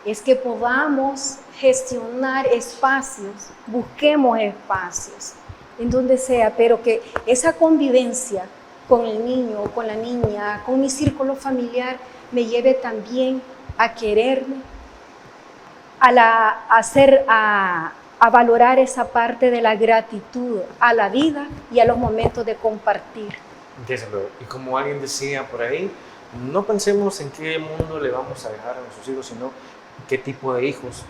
es que podamos gestionar espacios, busquemos espacios en donde sea, pero que esa convivencia con el niño, con la niña, con mi círculo familiar, me lleve también a quererme, a valorar esa parte de la gratitud a la vida y a los momentos de compartir. Y como alguien decía por ahí, no pensemos en qué mundo le vamos a dejar a nuestros hijos, sino qué tipo de hijos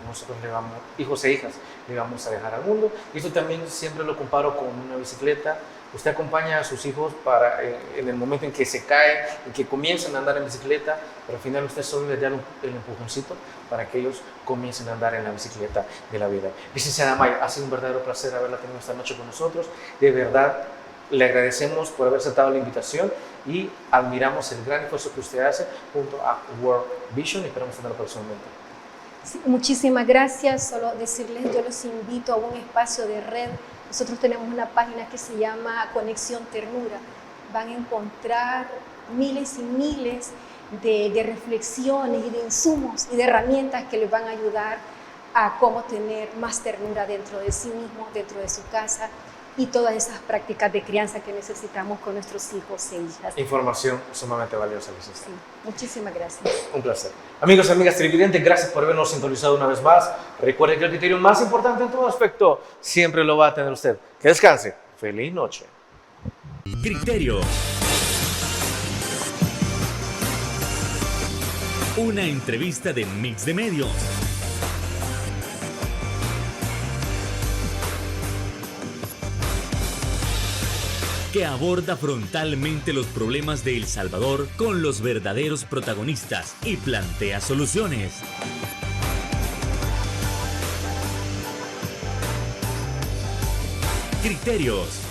hijos e hijas le vamos a dejar al mundo. Y esto también siempre lo comparo con una bicicleta. Usted acompaña a sus hijos en el momento en que se caen, en que comienzan a andar en bicicleta, pero al final usted solo les da el empujoncito para que ellos comiencen a andar en la bicicleta de la vida. Licenciada Maya, ha sido un verdadero placer haberla tenido esta noche con nosotros. De verdad, le agradecemos por haber aceptado la invitación y admiramos el gran esfuerzo que usted hace junto a World Vision y esperamos tenerlo próximamente. Sí, muchísimas gracias. Solo decirles, yo los invito a un espacio de red. Nosotros tenemos una página que se llama Conexión Ternura. Van a encontrar miles y miles de reflexiones y de insumos y de herramientas que les van a ayudar a cómo tener más ternura dentro de sí mismo, dentro de su casa, y todas esas prácticas de crianza que necesitamos con nuestros hijos e hijas. Información sumamente valiosa, licenciada. Sí, muchísimas gracias. Un placer. Amigos, amigas televidentes, gracias por habernos sintonizado una vez más. Recuerden que el criterio más importante en todo aspecto siempre lo va a tener usted. Que descanse. Feliz noche. Criterio. Una entrevista de Mix de Medios. Que aborda frontalmente los problemas de El Salvador con los verdaderos protagonistas y plantea soluciones. Criterios.